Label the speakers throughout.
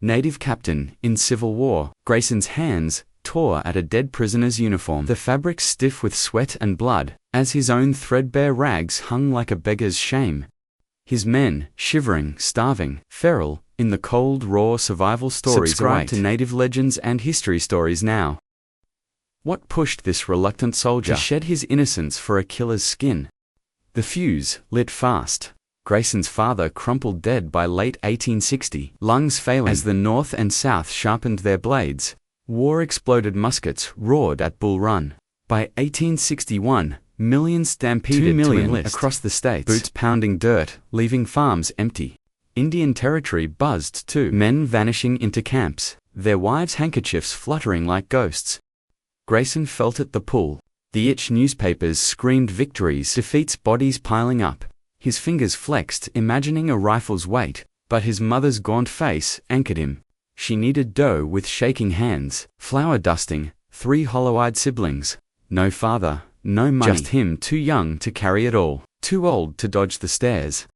Speaker 1: native captain in Civil War. Grayson's hands tore at a dead prisoner's uniform, the fabric stiff with sweat and blood, as his own threadbare rags hung like a beggar's shame. His men, shivering, starving, feral, in the cold, raw survival stories. Subscribe to Native Legends and History Stories now. What pushed this reluctant soldier to shed his innocence for a killer's skin? The fuse lit fast. Grayson's father crumpled dead by late 1860, lungs failing as the North and South sharpened their blades. War-exploded muskets roared at Bull Run. By 1861, millions stampeded 2 million to enlist across the states, boots pounding dirt, leaving farms empty. Indian territory buzzed too, men vanishing into camps, their wives' handkerchiefs fluttering like ghosts. Grayson felt at the pull. The itch newspapers screamed victories, defeats, bodies piling up. His fingers flexed, imagining a rifle's weight, but his mother's gaunt face anchored him. She kneaded dough with shaking hands, flour dusting, 3 hollow-eyed siblings. No father, no money, just him too young to carry it all, too old to dodge the stares.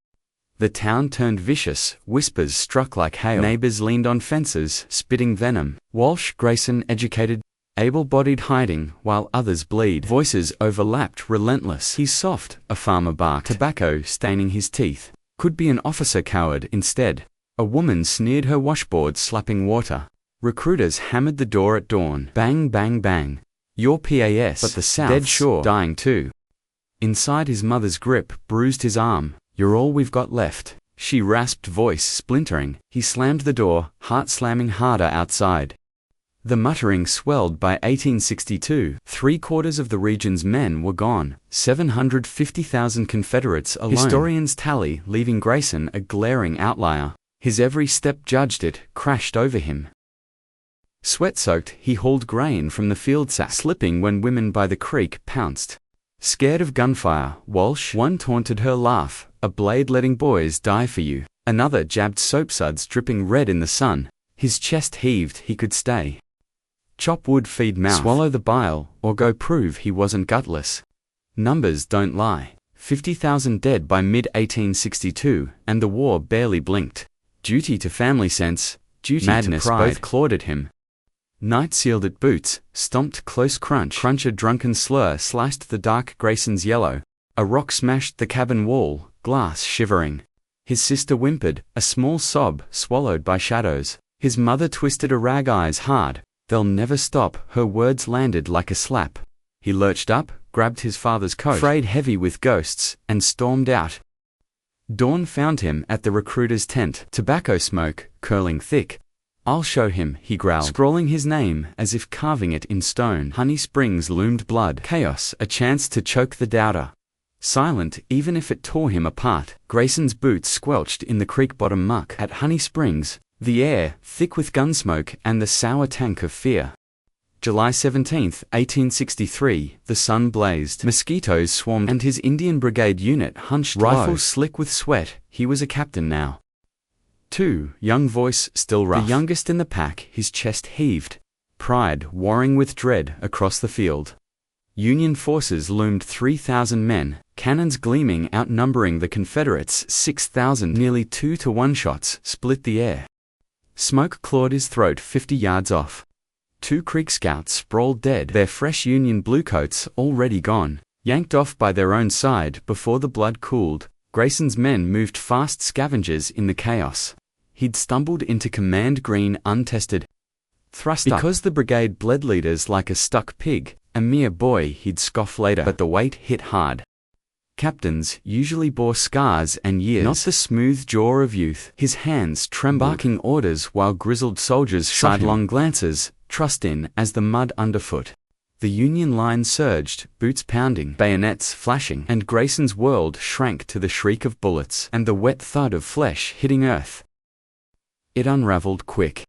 Speaker 1: The town turned vicious, whispers struck like hail. Neighbors leaned on fences, spitting venom. Walsh, Grayson educated, able-bodied hiding, while others bleed. Voices overlapped, relentless. He's soft, a farmer barked, tobacco staining his teeth. Could be an officer coward instead. A woman sneered, her washboard slapping water. Recruiters hammered the door at dawn. Bang, bang, bang. Your PAS, but the South, dead sure, dying too. Inside his mother's grip, bruised his arm. You're all we've got left. She rasped, voice splintering. He slammed the door, heart slamming harder outside. The muttering swelled. By 1862, 3/4 of the region's men were gone, 750,000 Confederates alone. Historians tally, leaving Grayson a glaring outlier. His every step judged it, crashed over him. Sweat-soaked, he hauled grain from the field sack, slipping when women by the creek pounced. Scared of gunfire, Walsh, one taunted her laugh, a blade letting boys die for you. Another jabbed soapsuds dripping red in the sun. His chest heaved, he could stay. Chop wood, feed mouth, swallow the bile, or go prove he wasn't gutless. Numbers don't lie. 50,000 dead by mid-1862, and the war barely blinked. Duty to family sense, duty madness to pride, both clawed at him. Night sealed at boots, stomped close crunch, a drunken slur sliced the dark Grayson's yellow. A rock smashed the cabin wall, glass shivering. His sister whimpered, a small sob swallowed by shadows. His mother twisted a rag, eyes hard. They'll never stop, her words landed like a slap. He lurched up, grabbed his father's coat, frayed heavy with ghosts, and stormed out. Dawn found him at the recruiter's tent, tobacco smoke curling thick. I'll show him, he growled, scrawling his name as if carving it in stone. Honey Springs loomed, blood, chaos, a chance to choke the doubter. Silent, even if it tore him apart, Grayson's boots squelched in the creek-bottom muck. At Honey Springs, the air, thick with gunsmoke and the sour tank of fear. July 17, 1863, the sun blazed. Mosquitoes swarmed and his Indian Brigade unit hunched low. Rifles slick with sweat, he was a captain now. 2, young voice still rough. The youngest in the pack, his chest heaved. Pride warring with dread across the field. Union forces loomed, 3,000 men, cannons gleaming, outnumbering the Confederates 6,000. Nearly 2-to-1 shots split the air. Smoke clawed his throat 50 yards off. 2 Creek scouts sprawled dead, their fresh Union bluecoats already gone, yanked off by their own side before the blood cooled. Grayson's men moved fast, scavengers in the chaos. He'd stumbled into command green untested. Thrust up. Because the brigade bled leaders like a stuck pig, a mere boy he'd scoff later, but the weight hit hard. Captains usually bore scars and years, not the smooth jaw of youth. His hands trembled, barking orders while grizzled soldiers shot sidelong glances, trust in as the mud underfoot. The Union line surged, boots pounding, bayonets flashing, and Grayson's world shrank to the shriek of bullets and the wet thud of flesh hitting earth. It unraveled quick.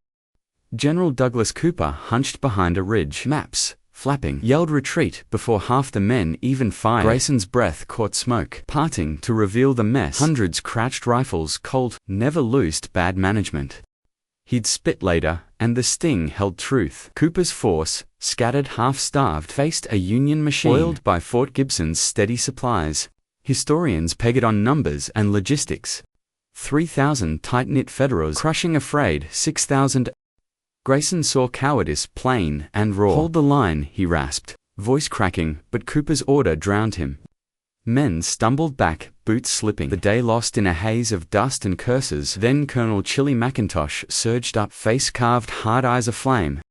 Speaker 1: General Douglas Cooper hunched behind a ridge, maps flapping, yelled retreat before half the men even fired. Grayson's breath caught smoke, parting to reveal the mess. Hundreds crouched, rifles cold, never loosed. Bad management. He'd spit later, and the sting held truth. Cooper's force, scattered, half-starved, faced a Union machine oiled by Fort Gibson's steady supplies. Historians peg it on numbers and logistics. 3,000 tight-knit Federals crushing afraid, 6,000. Grayson saw cowardice plain and raw. "Hold the line," he rasped, voice cracking, but Cooper's order drowned him. Men stumbled back, boots slipping, the day lost in a haze of dust and curses. Then Colonel Chili McIntosh surged up, face carved, hard eyes aflame,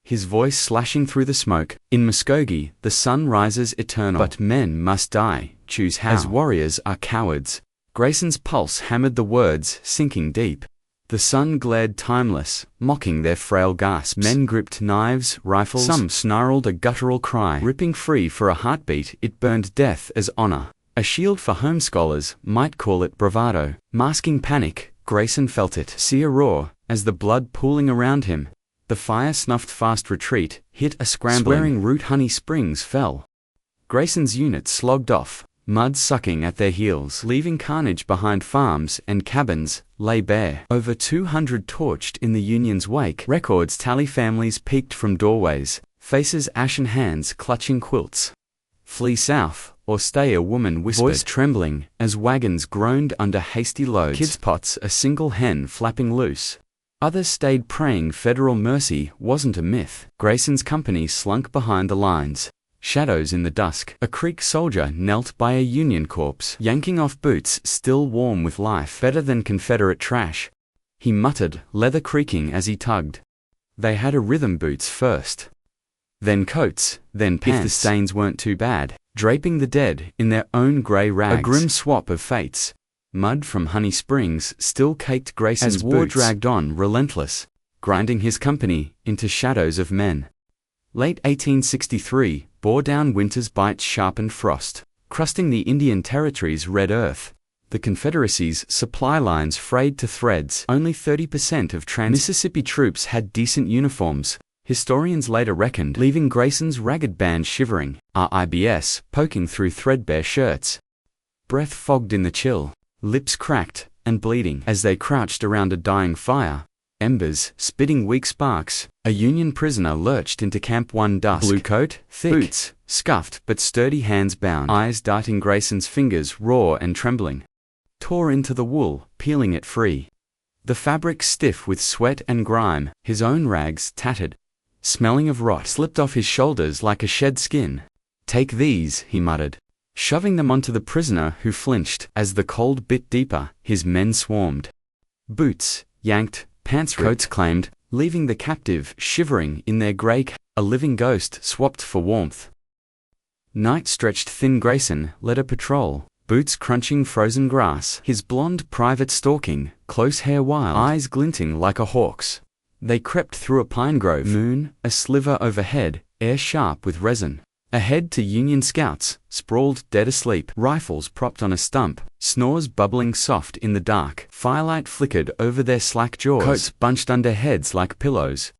Speaker 1: his voice slashing through the smoke. "In Muskogee, the sun rises eternal, but men must die. Choose how. As warriors are cowards." Grayson's pulse hammered the words, sinking deep. The sun glared timeless, mocking their frail gasps. Men gripped knives, rifles. Some snarled a guttural cry, ripping free for a heartbeat. It burned death as honor. A shield for home scholars might call it bravado. Masking panic, Grayson felt it see a roar, as the blood pooling around him. The fire snuffed fast retreat, hit a scrambling. Swearing Root Honey Springs fell. Grayson's unit slogged off, mud sucking at their heels, leaving carnage behind. Farms and cabins lay bare. Over 200 torched in the Union's wake. Records tally families peeked from doorways, faces ashen, hands clutching quilts. "Flee south, or stay," a woman whispered, voice trembling, as wagons groaned under hasty loads. Kids' pots, a single hen flapping loose. Others stayed, praying Federal mercy wasn't a myth. Grayson's company slunk behind the lines. Shadows in the dusk. A Creek soldier knelt by a Union corpse, yanking off boots still warm with life. "Better than Confederate trash," he muttered, leather creaking as he tugged. They had a rhythm, boots first, then coats, then pants. If the stains weren't too bad, draping the dead in their own grey rags. A grim swap of fates. Mud from Honey Springs still caked Grayson's boots. As war dragged on, relentless, grinding his company into shadows of men. Late 1863 bore down winter's bite, sharpened frost, crusting the Indian Territory's red earth. The Confederacy's supply lines frayed to threads. Only 30% of Mississippi troops had decent uniforms, historians later reckoned, leaving Grayson's ragged band shivering, RIBS poking through threadbare shirts. Breath fogged in the chill, lips cracked and bleeding as they crouched around a dying fire. Embers spitting weak sparks. A Union prisoner lurched into camp one dusk. Blue coat, thick, boots scuffed but sturdy, hands bound, eyes darting. Grayson's fingers raw and trembling tore into the wool, peeling it free. The fabric stiff with sweat and grime. His own rags, tattered, smelling of rot, slipped off his shoulders like a shed skin. "Take these," he muttered, shoving them onto the prisoner, who flinched. As the cold bit deeper, his men swarmed. Boots yanked, pants ripped, coats claimed, leaving the captive shivering in their grey. A living ghost swapped for warmth. Night stretched thin. Grayson led a patrol, boots crunching frozen grass, his blonde private stalking, close hair wild, eyes glinting like a hawk's. They crept through a pine grove, moon a sliver overhead, air sharp with resin. Ahead to Union scouts, sprawled dead asleep, rifles propped on a stump, snores bubbling soft in the dark. Firelight flickered over their slack jaws, coats bunched under heads like pillows.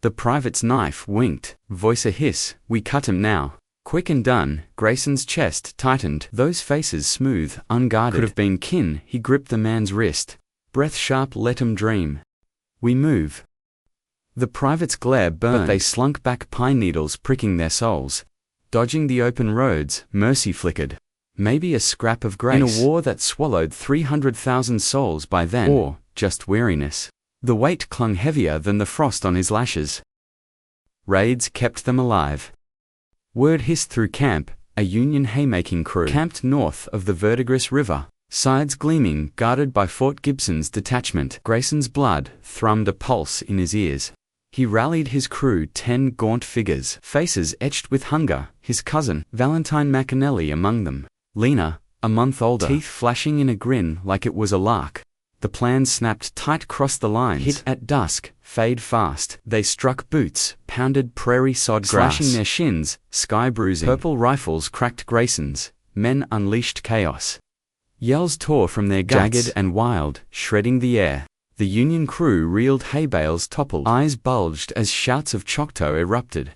Speaker 1: The private's knife winked, voice a hiss, "We cut him now." Quick and done, Grayson's chest tightened, those faces smooth, unguarded. Could have been kin. He gripped the man's wrist, breath sharp, let him dream. "We move." The private's glare burned, but they slunk back, pine needles pricking their souls. Dodging the open roads, mercy flickered. Maybe a scrap of grace. In a war that swallowed 300,000 souls by then. Or just weariness. The weight clung heavier than the frost on his lashes. Raids kept them alive. Word hissed through camp, a Union haymaking crew camped north of the Verdigris River, sides gleaming, guarded by Fort Gibson's detachment. Grayson's blood thrummed a pulse in his ears. He rallied his crew, 10 gaunt figures, faces etched with hunger, his cousin, Valentine McAnally, among them. Lena, a month older, teeth flashing in a grin like it was a lark. The plan snapped tight, cross the lines, hit at dusk, fade fast. They struck boots, pounded prairie sod grass, slashing their shins, sky bruising. Purple rifles cracked Grayson's, men unleashed chaos. Yells tore from their guts, jagged and wild, shredding the air. The Union crew reeled, hay bales toppled, eyes bulged as shouts of Choctaw erupted.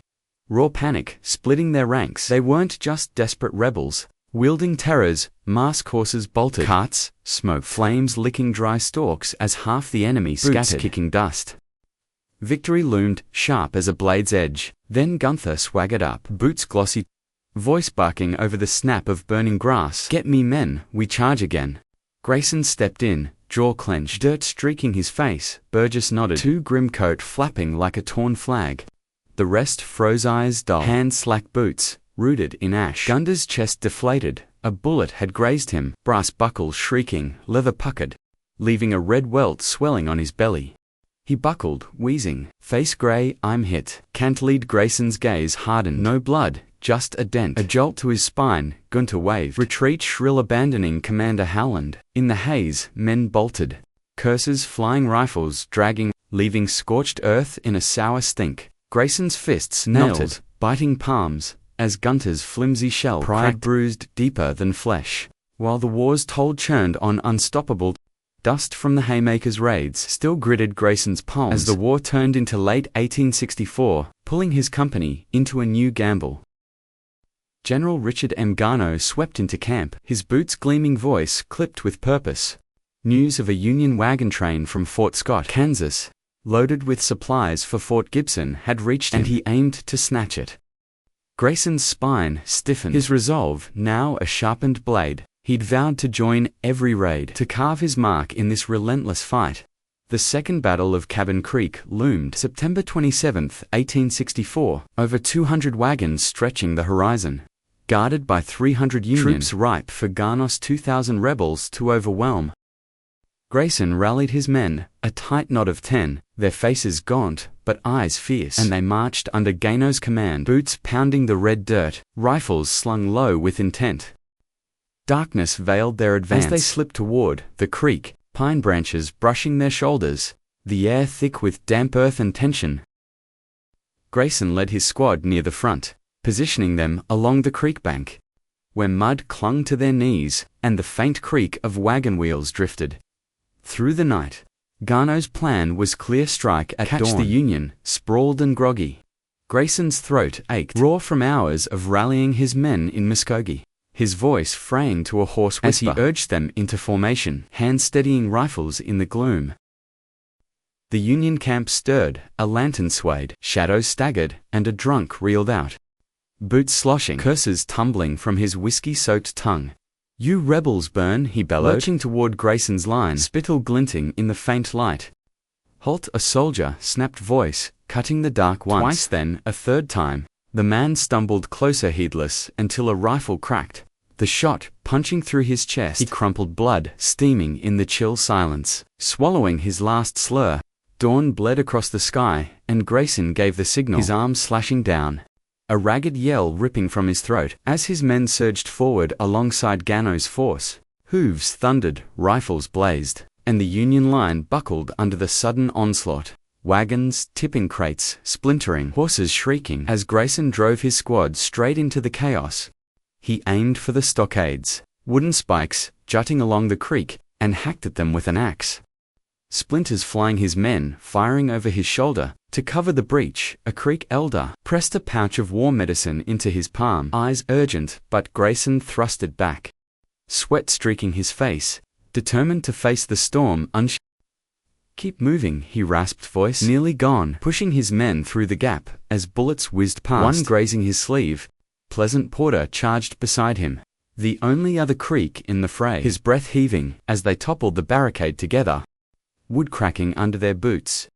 Speaker 1: Raw panic splitting their ranks. They weren't just desperate rebels, wielding terrors. Mask horses bolted, carts, smoke, flames licking dry stalks as half the enemy scattered, boots kicking dust. Victory loomed, sharp as a blade's edge. Then Gunther swaggered up, boots glossy, voice barking over the snap of burning grass. "Get me men, we charge again." Grayson stepped in, jaw clenched, dirt streaking his face. Burgess nodded, too grim coat flapping like a torn flag. The rest froze, eyes dull, hands slack, boots rooted in ash. Gunder's chest deflated. A bullet had grazed him, brass buckles shrieking, leather puckered, leaving a red welt swelling on his belly. He buckled, wheezing, face grey. I'm hit. Cantilevered. Grayson's gaze hardened. No blood, just a dent. A jolt to his spine. Gunter waved. Retreat, shrill, abandoning Commander Howland. In the haze, men bolted. Curses, flying rifles, dragging, leaving scorched earth in a sour stink. Grayson's fists knotted, biting palms, as Gunter's flimsy shell cracked, bruised deeper than flesh. While the war's toll churned on unstoppable, dust from the haymakers' raids still gritted Grayson's palms as the war turned into late 1864, pulling his company into a new gamble. General Richard M. Garneau swept into camp, his boots' gleaming voice clipped with purpose. News of a Union wagon train from Fort Scott, Kansas, loaded with supplies for Fort Gibson, had reached him, and he aimed to snatch it. Grayson's spine stiffened, his resolve now a sharpened blade. He'd vowed to join every raid, to carve his mark in this relentless fight. The Second Battle of Cabin Creek loomed, September 27, 1864, over 200 wagons stretching the horizon, guarded by 300 Union troops ripe for Garneau's 2,000 rebels to overwhelm. Grayson rallied his men, a tight knot of 10, their faces gaunt, but eyes fierce, and they marched under Garneau's command, boots pounding the red dirt, rifles slung low with intent. Darkness veiled their advance as they slipped toward the creek, pine branches brushing their shoulders, the air thick with damp earth and tension. Grayson led his squad near the front, positioning them along the creek bank, where mud clung to their knees and the faint creak of wagon wheels drifted. Through the night, Garneau's plan was clear: strike at dawn. The Union, sprawled and groggy. Grayson's throat ached, raw from hours of rallying his men in Muskogee, his voice fraying to a hoarse whisper as he urged them into formation, hands steadying rifles in the gloom. The Union camp stirred, a lantern swayed, shadows staggered, and a drunk reeled out, boots sloshing, curses tumbling from his whiskey-soaked tongue. "You rebels burn," he bellowed, lurching toward Grayson's line, spittle glinting in the faint light. "Halt!" a soldier snapped voice, cutting the dark once, twice, then a third time. The man stumbled closer, heedless, until a rifle cracked, the shot punching through his chest. He crumpled, blood steaming in the chill silence, swallowing his last slur. Dawn bled across the sky, and Grayson gave the signal, his arms slashing down, a ragged yell ripping from his throat as his men surged forward alongside Garneau's force. Hooves thundered, rifles blazed, and the Union line buckled under the sudden onslaught. Wagons tipping, crates splintering, horses shrieking as Grayson drove his squad straight into the chaos. He aimed for the stockades, wooden spikes jutting along the creek, and hacked at them with an axe. Splinters flying, his men firing over his shoulder. To cover the breach, a Creek elder pressed a pouch of war medicine into his palm, eyes urgent, but Grayson thrust it back, sweat streaking his face, determined to face the storm "Keep moving," he rasped, voice nearly gone, pushing his men through the gap as bullets whizzed past, one grazing his sleeve. Pleasant Porter charged beside him, the only other Creek in the fray, his breath heaving as they toppled the barricade together, wood cracking under their boots.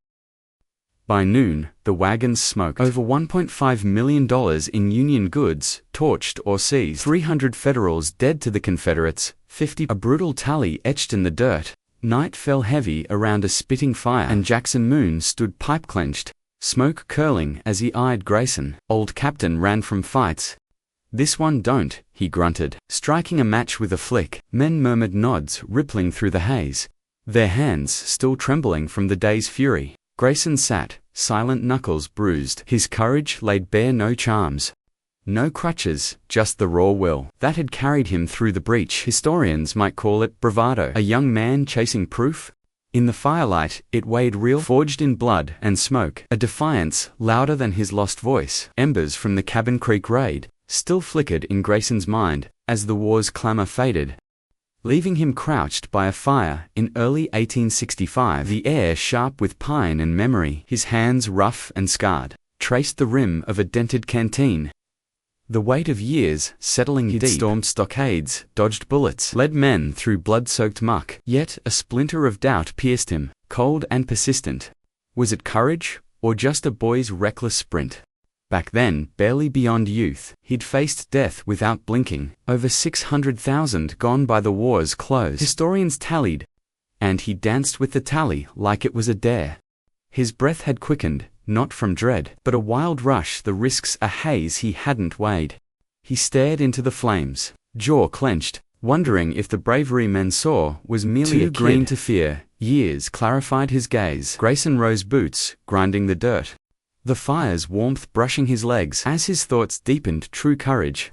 Speaker 1: By noon, the wagons smoked. Over $1.5 million in Union goods, torched or seized. 300 Federals dead to the Confederates, 50, a brutal tally etched in the dirt. Night fell heavy around a spitting fire, and Jackson Moon stood pipe-clenched, smoke curling as he eyed Grayson. Old Captain ran from fights. "This one don't," he grunted, striking a match with a flick. Men murmured, nods rippling through the haze, their hands still trembling from the day's fury. Grayson sat, silent, knuckles bruised, his courage laid bare, no charms, no crutches, just the raw will that had carried him through the breach. Historians might call it bravado, a young man chasing proof. In the firelight, it weighed real, forged in blood and smoke, a defiance louder than his lost voice. Embers from the Cabin Creek raid still flickered in Grayson's mind as the war's clamor faded, leaving him crouched by a fire in early 1865, the air sharp with pine and memory. His hands, rough and scarred, traced the rim of a dented canteen. The weight of years, settling deep, stormed stockades, dodged bullets, led men through blood-soaked muck. Yet a splinter of doubt pierced him, cold and persistent. Was it courage, or just a boy's reckless sprint? Back then, barely beyond youth, he'd faced death without blinking. Over 600,000 gone by the war's close, historians tallied, and he danced with the tally like it was a dare. His breath had quickened, not from dread, but a wild rush, the risks a haze he hadn't weighed. He stared into the flames, jaw clenched, wondering if the bravery men saw was merely too green to fear. Years clarified his gaze. Grayson rose, boots grinding the dirt, the fire's warmth brushing his legs. As his thoughts deepened, true courage